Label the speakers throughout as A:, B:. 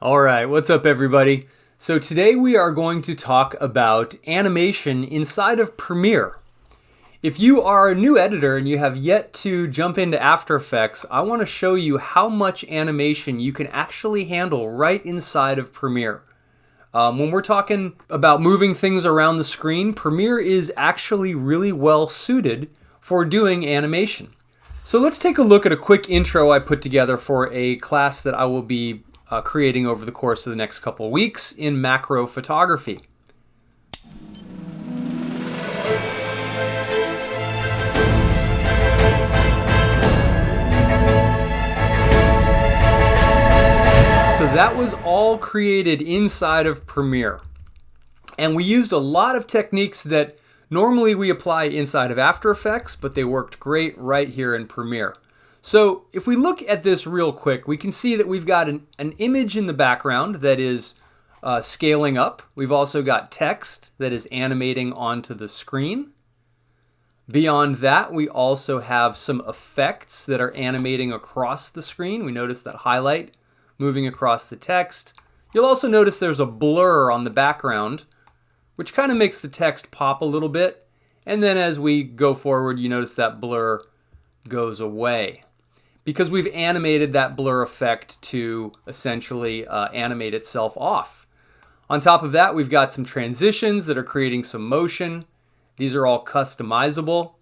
A: All right, what's up, everybody? So today we are going to talk about animation inside of Premiere. If you are a new editor and you have yet to jump into After Effects, I want to show you how much animation you can actually handle right inside of Premiere. When we're talking about moving things around the screen, Premiere is actually really well suited for doing animation. So let's take a look at a quick intro I put together for a class that I will be creating over the course of the next couple of weeks in macro photography. So that was all created inside of Premiere. And we used a lot of techniques that normally we apply inside of After Effects, but they worked great right here in Premiere. So if we look at this real quick, we can see that we've got an image in the background that is scaling up. We've also got text that is animating onto the screen. Beyond that, we also have some effects that are animating across the screen. We notice that highlight moving across the text. You'll also notice there's a blur on the background, which kind of makes the text pop a little bit. And then as we go forward, you notice that blur goes away, because we've animated that blur effect to essentially animate itself off. On top of that, we've got some transitions that are creating some motion. These are all customizable.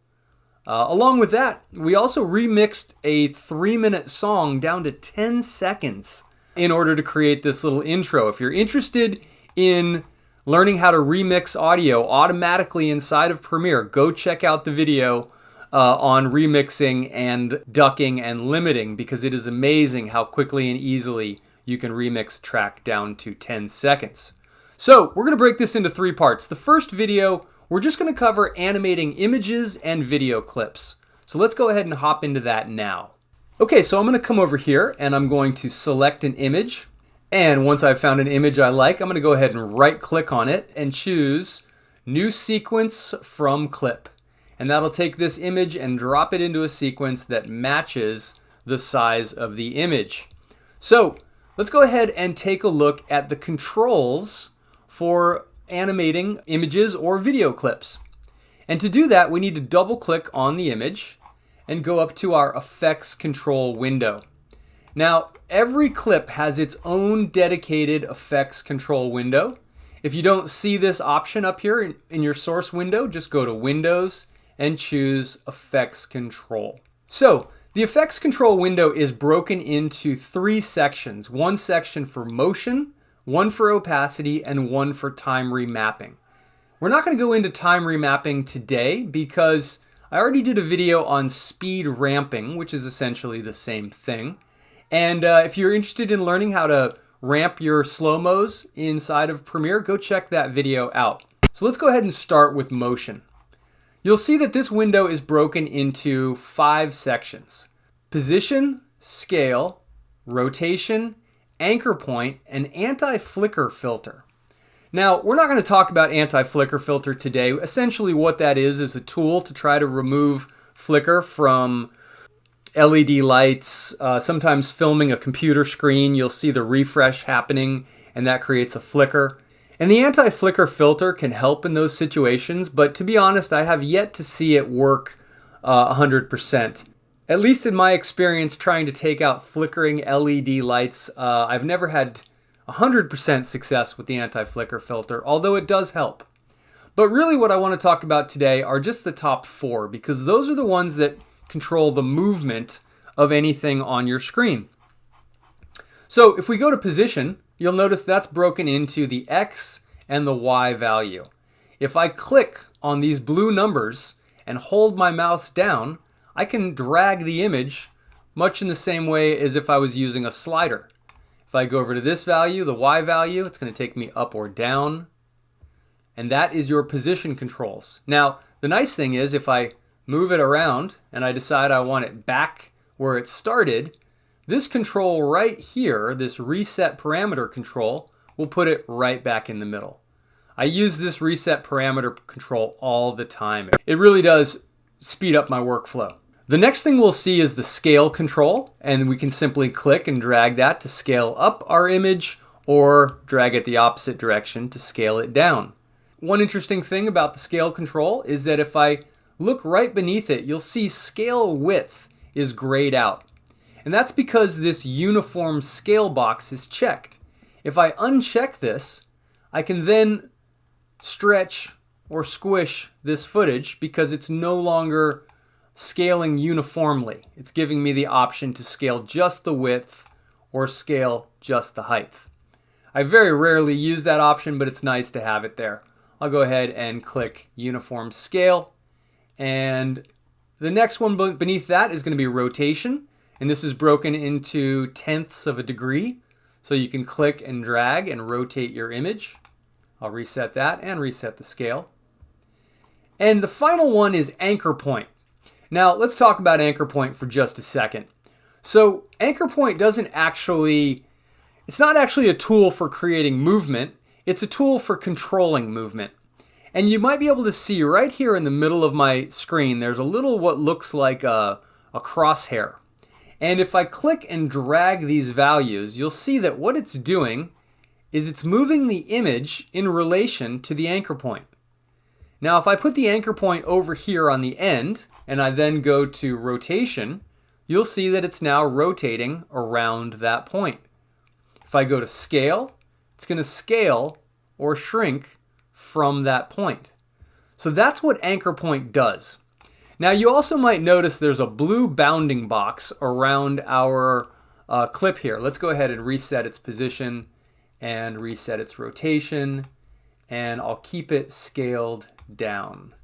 A: Along with that, we also remixed a 3-minute song down to 10 seconds in order to create this little intro. If you're interested in learning how to remix audio automatically inside of Premiere, go check out the video on remixing and ducking and limiting, because it is amazing how quickly and easily you can remix a track down to 10 seconds. So we're going to break this into 3 parts. The first video, we're just going to cover animating images and video clips. So let's go ahead and hop into that now. Okay, so I'm going to come over here and I'm going to select an image. And once I've found an image I like, I'm going to go ahead and right click on it and choose New Sequence from Clip. And that'll take this image and drop it into a sequence that matches the size of the image. So let's go ahead and take a look at the controls for animating images or video clips. And to do that, we need to double click on the image and go up to our effects control window. Now, every clip has its own dedicated effects control window. If you don't see this option up here in your source window, just go to Windows and choose Effects Control. So the Effects Control window is broken into 3 sections. One section for motion, one for opacity, and one for time remapping. We're not going to go into time remapping today because I already did a video on speed ramping, which is essentially the same thing. And if you're interested in learning how to ramp your slow-mos inside of Premiere, go check that video out. So let's go ahead and start with motion. You'll see that this window is broken into 5 sections: position, scale, rotation, anchor point, and anti-flicker filter. Now, we're not going to talk about anti-flicker filter today. Essentially what that is a tool to try to remove flicker from LED lights. Sometimes filming a computer screen, you'll see the refresh happening and that creates a flicker. And the anti-flicker filter can help in those situations, but to be honest, I have yet to see it work 100%. At least in my experience trying to take out flickering LED lights, I've never had 100% success with the anti-flicker filter, although it does help. But really what I want to talk about today are just the top 4, because those are the ones that control the movement of anything on your screen. So if we go to position, you'll notice that's broken into the X and the Y value. If I click on these blue numbers and hold my mouse down, I can drag the image much in the same way as if I was using a slider. If I go over to this value, the Y value, it's going to take me up or down. And that is your position controls. Now, the nice thing is if I move it around and I decide I want it back where it started, this control right here, this reset parameter control, will put it right back in the middle. I use this reset parameter control all the time. It really does speed up my workflow. The next thing we'll see is the scale control, and we can simply click and drag that to scale up our image or drag it the opposite direction to scale it down. One interesting thing about the scale control is that if I look right beneath it, you'll see scale width is grayed out. And that's because this uniform scale box is checked. If I uncheck this, I can then stretch or squish this footage because it's no longer scaling uniformly. It's giving me the option to scale just the width or scale just the height. I very rarely use that option, but it's nice to have it there. I'll go ahead and click Uniform Scale. And the next one beneath that is going to be Rotation. And this is broken into tenths of a degree. So you can click and drag and rotate your image. I'll reset that and reset the scale. And the final one is Anchor Point. Now let's talk about Anchor Point for just a second. So Anchor Point it's not actually a tool for creating movement. It's a tool for controlling movement. And you might be able to see right here in the middle of my screen, there's a little what looks like a crosshair. And if I click and drag these values, you'll see that what it's doing is it's moving the image in relation to the anchor point. Now, if I put the anchor point over here on the end, and I then go to rotation, you'll see that it's now rotating around that point. If I go to scale, it's going to scale or shrink from that point. So that's what anchor point does. Now you also might notice there's a blue bounding box around our clip here. Let's go ahead and reset its position and reset its rotation, and I'll keep it scaled down.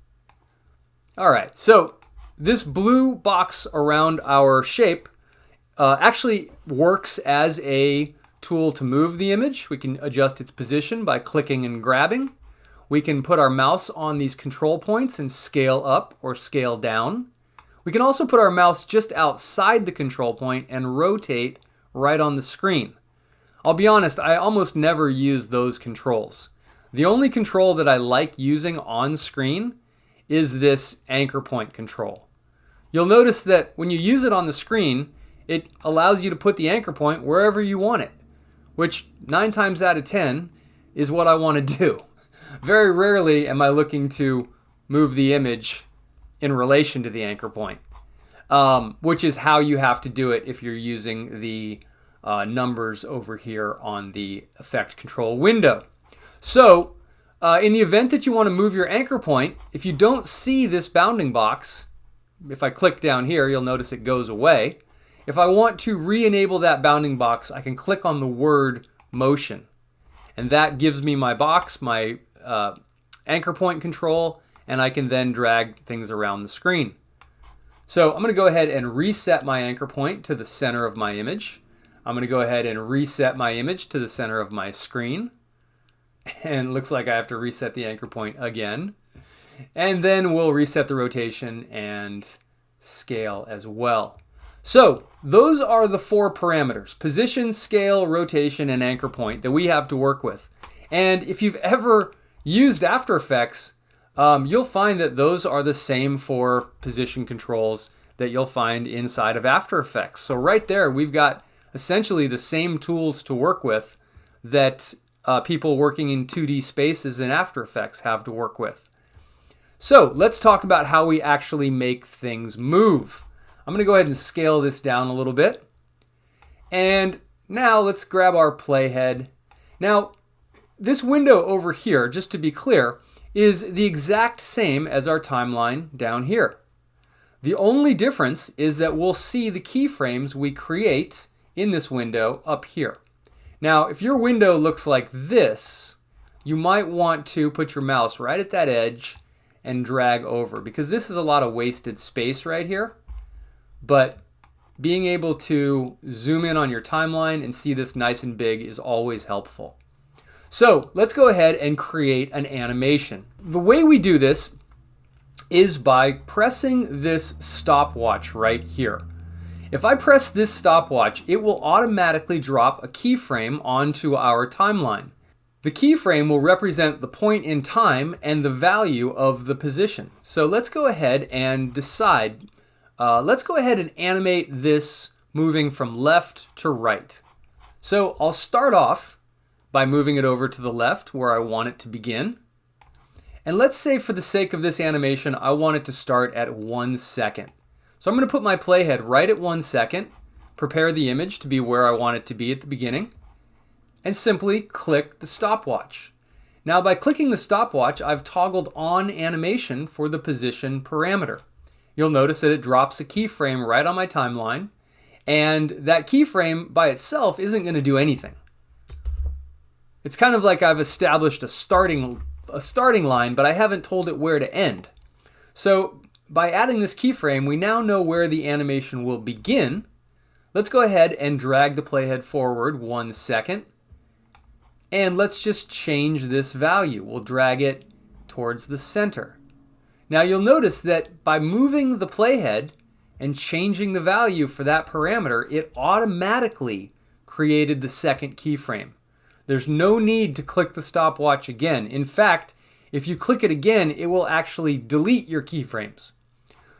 A: All right, so this blue box around our shape actually works as a tool to move the image. We can adjust its position by clicking and grabbing. We can put our mouse on these control points and scale up or scale down. We can also put our mouse just outside the control point and rotate right on the screen. I'll be honest, I almost never use those controls. The only control that I like using on screen is this anchor point control. You'll notice that when you use it on the screen, it allows you to put the anchor point wherever you want it, which 9 times out of 10 is what I want to do. Very rarely am I looking to move the image in relation to the anchor point, which is how you have to do it if you're using the numbers over here on the effect control window. So in the event that you want to move your anchor point, if you don't see this bounding box, if I click down here, you'll notice it goes away. If I want to re-enable that bounding box, I can click on the word motion. And that gives me my box, my anchor point control, and I can then drag things around the screen. So I'm going to go ahead and reset my anchor point to the center of my image. I'm going to go ahead and reset my image to the center of my screen. And it looks like I have to reset the anchor point again. And then we'll reset the rotation and scale as well. So those are the 4 parameters: position, scale, rotation, and anchor point that we have to work with. And if you've ever used After Effects, you'll find that those are the same 4 position controls that you'll find inside of After Effects. So right there, we've got essentially the same tools to work with that people working in 2D spaces in After Effects have to work with. So let's talk about how we actually make things move. I'm going to go ahead and scale this down a little bit. And now let's grab our playhead. Now, this window over here, just to be clear, is the exact same as our timeline down here. The only difference is that we'll see the keyframes we create in this window up here. Now, if your window looks like this, you might want to put your mouse right at that edge and drag over, because this is a lot of wasted space right here. But being able to zoom in on your timeline and see this nice and big is always helpful. So let's go ahead and create an animation. The way we do this is by pressing this stopwatch right here. If I press this stopwatch, it will automatically drop a keyframe onto our timeline. The keyframe will represent the point in time and the value of the position. So let's go ahead and decide. Let's go ahead and animate this moving from left to right. So I'll start off by moving it over to the left where I want it to begin. And let's say for the sake of this animation, I want it to start at 1 second. So I'm going to put my playhead right at 1 second, prepare the image to be where I want it to be at the beginning, and simply click the stopwatch. Now by clicking the stopwatch, I've toggled on animation for the position parameter. You'll notice that it drops a keyframe right on my timeline, and that keyframe by itself isn't going to do anything. It's kind of like I've established a starting line, but I haven't told it where to end. So by adding this keyframe, we now know where the animation will begin. Let's go ahead and drag the playhead forward 1 second. And let's just change this value. We'll drag it towards the center. Now you'll notice that by moving the playhead and changing the value for that parameter, it automatically created the second keyframe. There's no need to click the stopwatch again. In fact, if you click it again, it will actually delete your keyframes.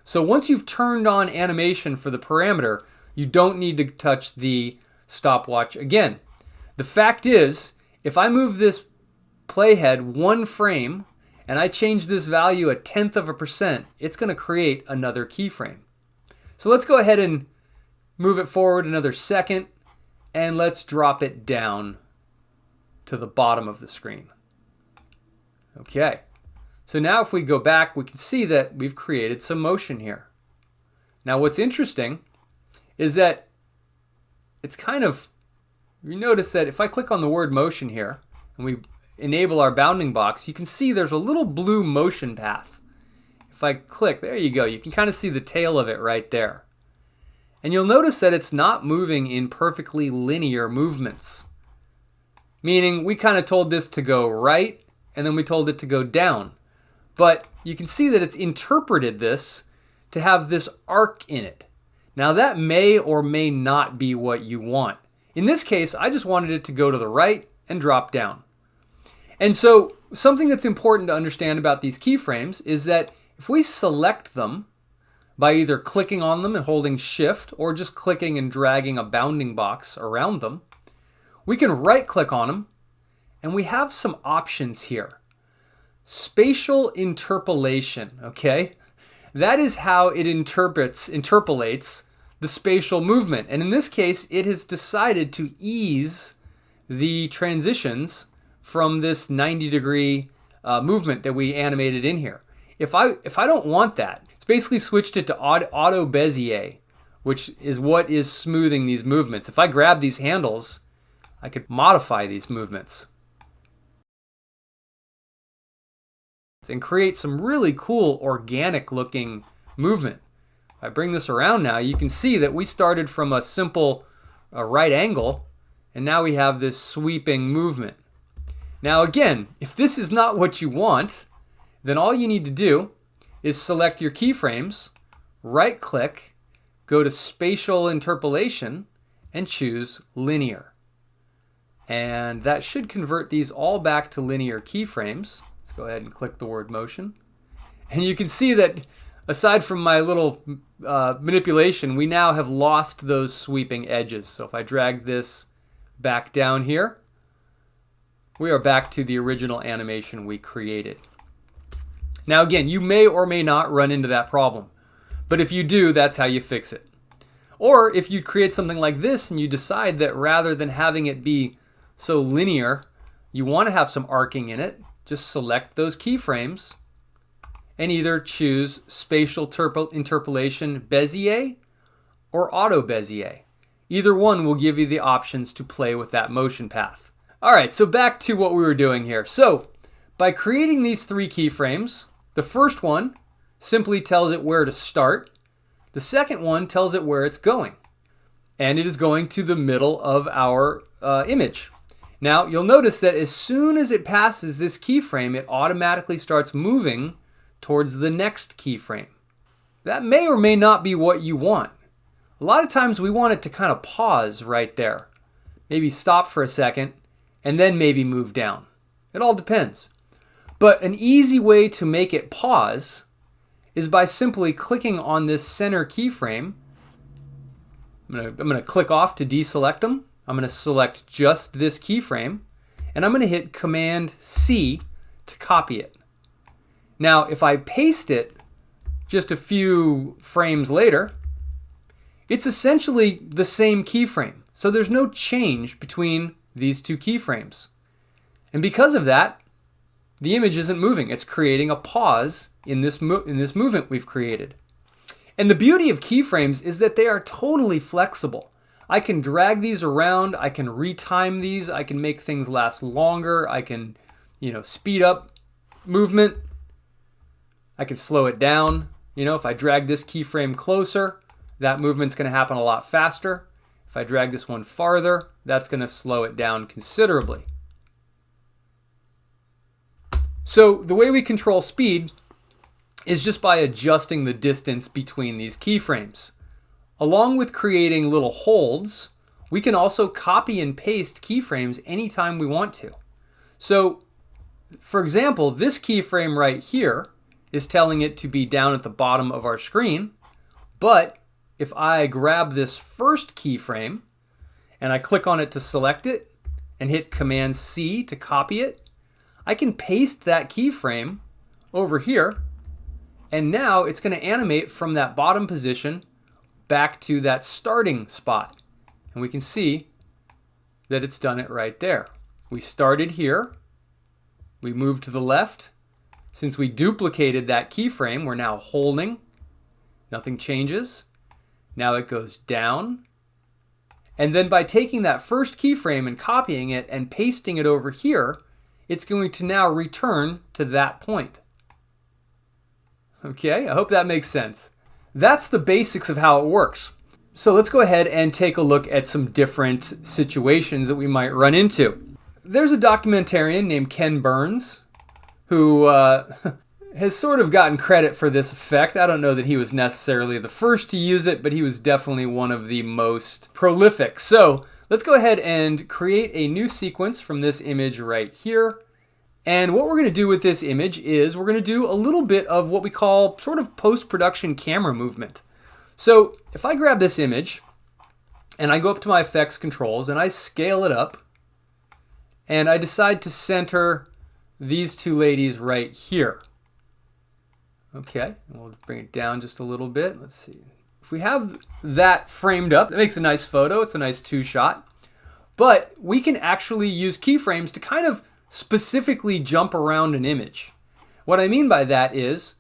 A: So once you've turned on animation for the parameter, you don't need to touch the stopwatch again. The fact is, if I move this playhead 1 frame and I change this value 0.1%, it's going to create another keyframe. So let's go ahead and move it forward another second, and let's drop it down to the bottom of the screen. Okay, so now if we go back, we can see that we've created some motion here. Now what's interesting is that it's kind of, you notice that if I click on the word motion here and we enable our bounding box, you can see there's a little blue motion path. If I click, there you go, you can kind of see the tail of it right there. And you'll notice that it's not moving in perfectly linear movements. Meaning we kind of told this to go right and then we told it to go down. But you can see that it's interpreted this to have this arc in it. Now that may or may not be what you want. In this case, I just wanted it to go to the right and drop down. And so something that's important to understand about these keyframes is that if we select them by either clicking on them and holding shift or just clicking and dragging a bounding box around them, we can right click on them and we have some options here. Spatial interpolation, okay? That is how it interpolates the spatial movement. And in this case, it has decided to ease the transitions from this 90-degree movement that we animated in here. If I don't want that, it's basically switched it to auto Bezier, which is what is smoothing these movements. If I grab these handles, I could modify these movements and create some really cool organic looking movement. If I bring this around now, you can see that we started from a simple right angle and now we have this sweeping movement. Now again, if this is not what you want, then all you need to do is select your keyframes, right click, go to spatial interpolation and choose linear. And that should convert these all back to linear keyframes. Let's go ahead and click the word motion. And you can see that aside from my little manipulation, we now have lost those sweeping edges. So if I drag this back down here, we are back to the original animation we created. Now again, you may or may not run into that problem. But if you do, that's how you fix it. Or if you create something like this and you decide that rather than having it be so linear, you want to have some arcing in it, just select those keyframes and either choose spatial interpolation Bezier or auto Bezier. Either one will give you the options to play with that motion path. All right, so back to what we were doing here. So by creating these 3 keyframes, the first one simply tells it where to start. The second one tells it where it's going. And it is going to the middle of our image. Now you'll notice that as soon as it passes this keyframe, it automatically starts moving towards the next keyframe. That may or may not be what you want. A lot of times we want it to kind of pause right there. Maybe stop for a second and then maybe move down. It all depends. But an easy way to make it pause is by simply clicking on this center keyframe. I'm going to click off to deselect them. I'm going to select just this keyframe. and I'm going to hit Command C to copy it. Now, if I paste it just a few frames later, it's essentially the same keyframe. So there's no change between these two keyframes. And because of that, the image isn't moving. It's creating a pause in this movement we've created. And the beauty of keyframes is that they are totally flexible. I can drag these around, I can retime these, I can make things last longer, I can, speed up movement, I can slow it down. If I drag this keyframe closer, that movement's going to happen a lot faster. If I drag this one farther, that's going to slow it down considerably. So the way we control speed is just by adjusting the distance between these keyframes. Along with creating little holds, we can also copy and paste keyframes anytime we want to. So, for example, this keyframe right here is telling it to be down at the bottom of our screen, but if I grab this first keyframe and I click on it to select it and hit Command C to copy it, I can paste that keyframe over here, and now it's going to animate from that bottom position back to that starting spot. And we can see that it's done it right there. We started here, we moved to the left. Since we duplicated that keyframe, we're now holding, nothing changes. Now it goes down. And then by taking that first keyframe and copying it and pasting it over here, it's going to now return to that point. Okay, I hope that makes sense. That's the basics of how it works. So let's go ahead and take a look at some different situations that we might run into. There's a documentarian named Ken Burns who has sort of gotten credit for this effect. I don't know that he was necessarily the first to use it, but he was definitely one of the most prolific. So let's go ahead and create a new sequence from this image right here. And what we're going to do with this image is we're going to do a little bit of what we call sort of post-production camera movement. So if I grab this image and I go up to my effects controls and I scale it up and I decide to center these two ladies right here. Okay, we'll bring it down just a little bit. Let's see. If we have that framed up, that makes a nice photo. It's a nice two-shot. But we can actually use keyframes to kind of specifically jump around an image. What I mean by that is,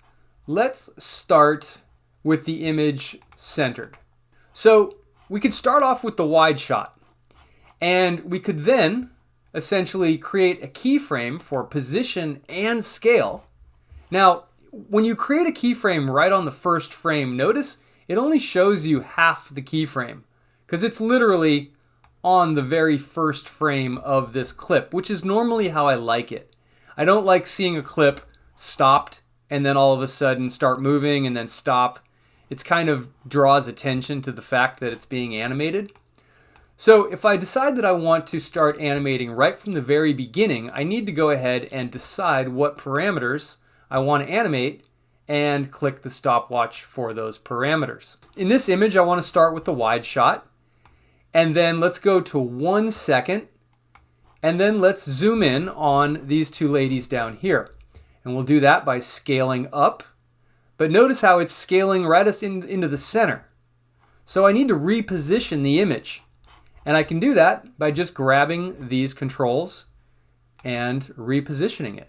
A: let's start with the image centered. So we could start off with the wide shot, and we could then essentially create a keyframe for position and scale. Now, when you create a keyframe right on the first frame, notice it only shows you half the keyframe because it's literally on the very first frame of this clip, which is normally how I like it. I don't like seeing a clip stopped and then all of a sudden start moving and then stop. It kind of draws attention to the fact that it's being animated. So if I decide that I want to start animating right from the very beginning, I need to go ahead and decide what parameters I want to animate and click the stopwatch for those parameters. In this image, I want to start with the wide shot. And then let's go to 1 second. And then let's zoom in on these two ladies down here. And we'll do that by scaling up. But notice how it's scaling right into the center. So I need to reposition the image. And I can do that by just grabbing these controls and repositioning it.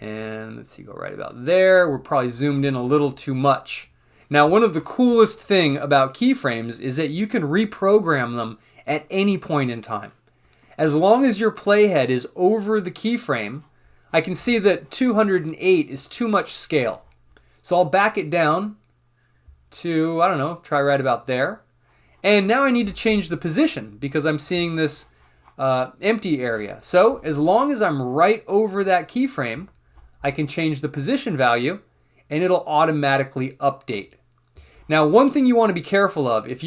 A: And let's see, go right about there. We're probably zoomed in a little too much. Now, one of the coolest thing about keyframes is that you can reprogram them at any point in time. As long as your playhead is over the keyframe, I can see that 208 is too much scale. So I'll back it down to, I don't know, try right about there. And now I need to change the position because I'm seeing this empty area. So as long as I'm right over that keyframe, I can change the position value and it'll automatically update. Now, one thing you want to be careful of, if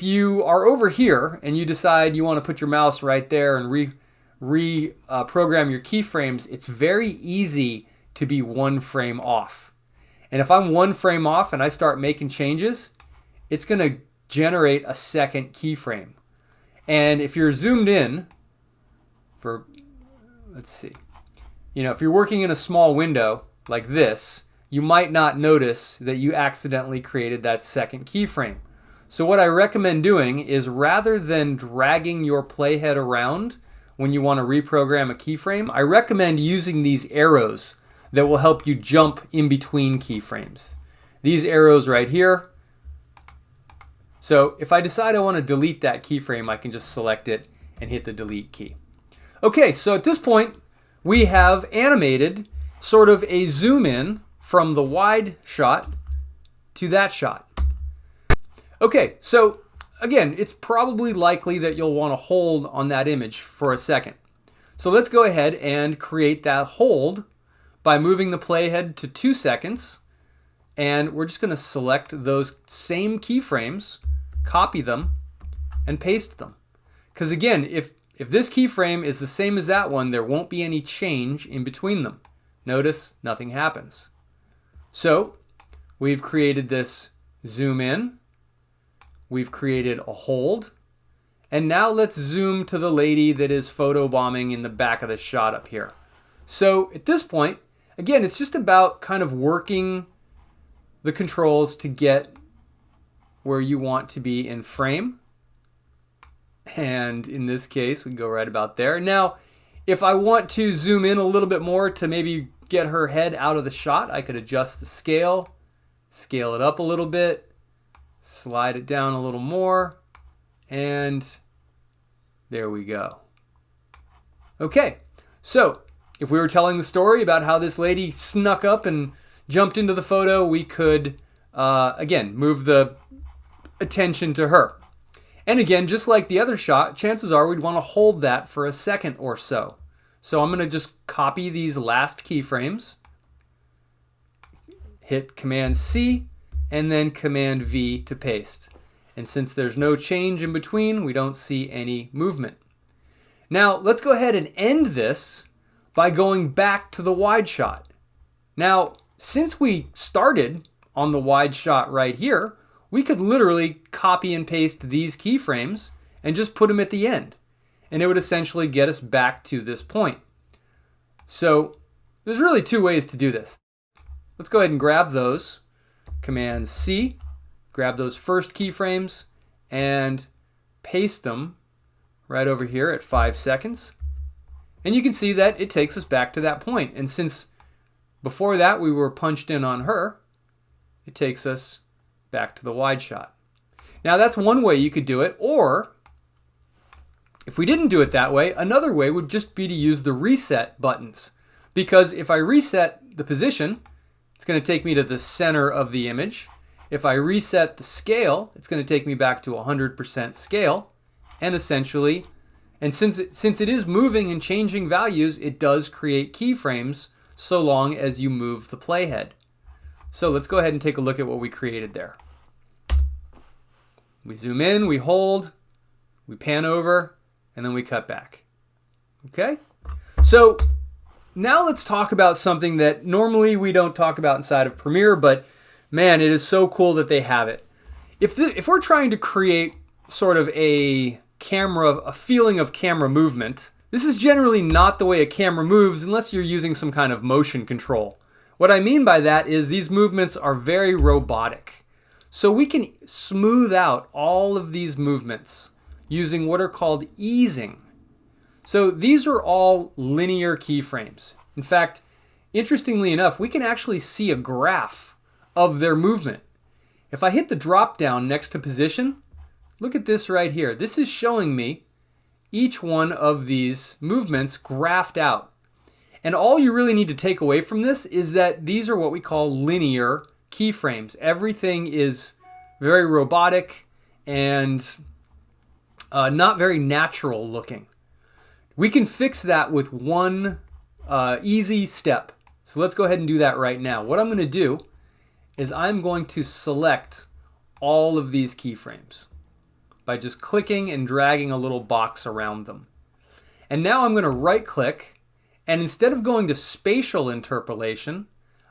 A: you are over here and you decide you want to put your mouse right there and reprogram your keyframes, it's very easy to be one frame off. And if I'm one frame off and I start making changes, it's going to generate a second keyframe. And if you're zoomed in, for, let's see, if you're working in a small window like this, you might not notice that you accidentally created that second keyframe. So what I recommend doing is, rather than dragging your playhead around when you want to reprogram a keyframe, I recommend using these arrows that will help you jump in between keyframes. These arrows right here. So if I decide I want to delete that keyframe, I can just select it and hit the delete key. Okay, so at this point, we have animated sort of a zoom in from the wide shot to that shot. Okay, so again, it's probably likely that you'll want to hold on that image for a second. So let's go ahead and create that hold by moving the playhead to 2 seconds. And we're just going to select those same keyframes, copy them, and paste them. Because again, if this keyframe is the same as that one, there won't be any change in between them. Notice nothing happens. So we've created this zoom in. We've created a hold. And now let's zoom to the lady that is photobombing in the back of the shot up here. So at this point, again, it's just about kind of working the controls to get where you want to be in frame. And in this case, we can go right about there. Now, if I want to zoom in a little bit more to maybe get her head out of the shot, I could adjust the scale it up a little bit, slide it down a little more, and there we go. Okay, so if we were telling the story about how this lady snuck up and jumped into the photo, we could, again, move the attention to her. And again, just like the other shot, chances are we'd want to hold that for a second or so. So I'm going to just copy these last keyframes, hit Command C, and then Command V to paste. And since there's no change in between, we don't see any movement. Now, let's go ahead and end this by going back to the wide shot. Now, since we started on the wide shot right here, we could literally copy and paste these keyframes and just put them at the end. And it would essentially get us back to this point. So there's really 2 ways to do this. Let's go ahead and grab those. Command C, grab those first keyframes and paste them right over here at 5 seconds. And you can see that it takes us back to that point. And since before that we were punched in on her, it takes us back to the wide shot. Now that's one way you could do it, or if we didn't do it that way, another way would just be to use the reset buttons. Because if I reset the position, it's going to take me to the center of the image. If I reset the scale, it's going to take me back to 100% scale. And essentially, and since it is moving and changing values, it does create keyframes so long as you move the playhead. So let's go ahead and take a look at what we created there. We zoom in, we hold, we pan over, and then we cut back. Okay? So now let's talk about something that normally we don't talk about inside of Premiere, but man, it is so cool that they have it. If we're trying to create sort of a feeling of camera movement, this is generally not the way a camera moves unless you're using some kind of motion control. What I mean by that is these movements are very robotic. So we can smooth out all of these movements using what are called easing. So these are all linear keyframes. In fact, interestingly enough, we can actually see a graph of their movement. If I hit the drop down next to position, look at this right here. This is showing me each one of these movements graphed out. And all you really need to take away from this is that these are what we call linear keyframes. Everything is very robotic and not very natural looking. We can fix that with one easy step. So let's go ahead and do that right now. What I'm going to do is I'm going to select all of these keyframes by just clicking and dragging a little box around them. And now I'm going to right click, and instead of going to spatial interpolation,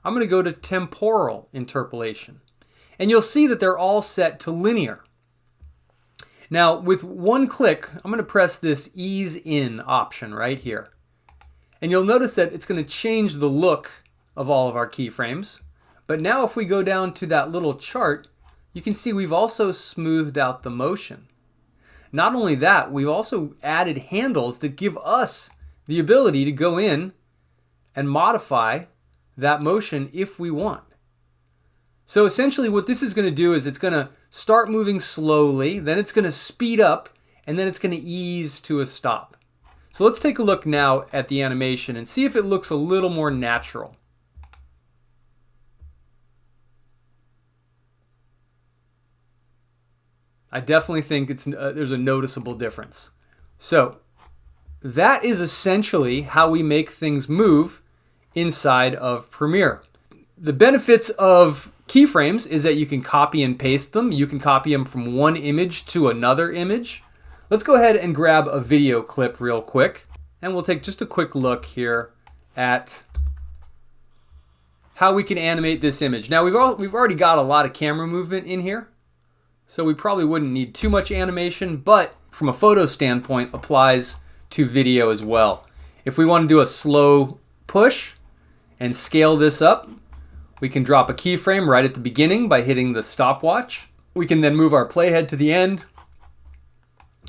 A: I'm going to go to temporal interpolation. And you'll see that they're all set to linear. Now with one click, I'm going to press this ease in option right here. And you'll notice that it's going to change the look of all of our keyframes. But now if we go down to that little chart, you can see we've also smoothed out the motion. Not only that, we've also added handles that give us the ability to go in and modify that motion if we want. So essentially what this is going to do is it's going to start moving slowly, then it's going to speed up, and then it's going to ease to a stop. So let's take a look now at the animation and see if it looks a little more natural. I definitely think there's a noticeable difference. So that is essentially how we make things move inside of Premiere. The benefits of keyframes is that you can copy and paste them. You can copy them from one image to another image. Let's go ahead and grab a video clip real quick, and we'll take just a quick look here at how we can animate this image. Now we've already got a lot of camera movement in here, so we probably wouldn't need too much animation, but from a photo standpoint applies to video as well. If we want to do a slow push and scale this up, we can drop a keyframe right at the beginning by hitting the stopwatch. We can then move our playhead to the end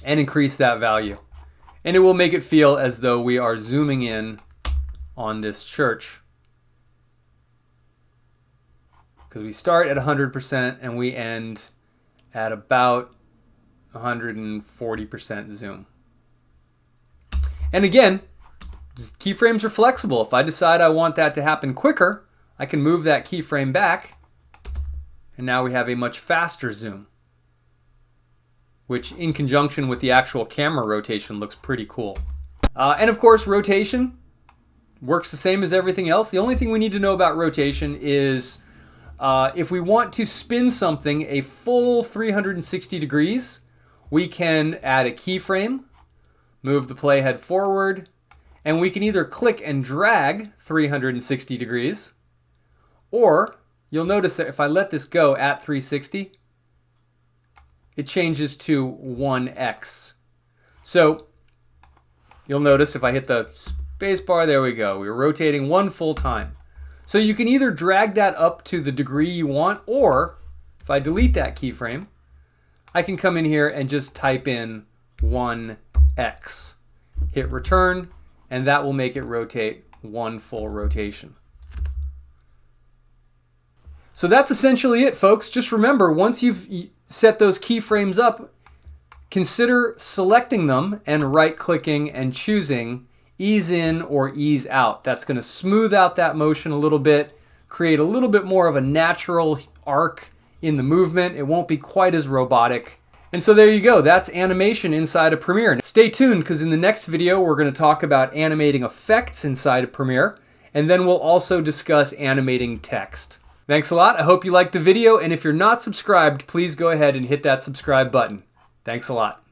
A: and increase that value. And it will make it feel as though we are zooming in on this church. Because we start at 100% and we end at about 140% zoom. And again, keyframes are flexible. If I decide I want that to happen quicker, I can move that keyframe back, and now we have a much faster zoom, which in conjunction with the actual camera rotation looks pretty cool. And of course, rotation works the same as everything else. The only thing we need to know about rotation is if we want to spin something a full 360 degrees, we can add a keyframe, move the playhead forward, and we can either click and drag 360 degrees, or you'll notice that if I let this go at 360, it changes to 1x. So you'll notice if I hit the space bar, there we go. We're rotating one full time. So you can either drag that up to the degree you want, or if I delete that keyframe, I can come in here and just type in 1x. Hit return, and that will make it rotate one full rotation. So that's essentially it, folks. Just remember, once you've set those keyframes up, consider selecting them and right-clicking and choosing ease in or ease out. That's going to smooth out that motion a little bit, create a little bit more of a natural arc in the movement. It won't be quite as robotic. And so there you go. That's animation inside of Premiere. Stay tuned, because in the next video, we're going to talk about animating effects inside of Premiere, and then we'll also discuss animating text. Thanks a lot. I hope you liked the video, and if you're not subscribed, please go ahead and hit that subscribe button. Thanks a lot.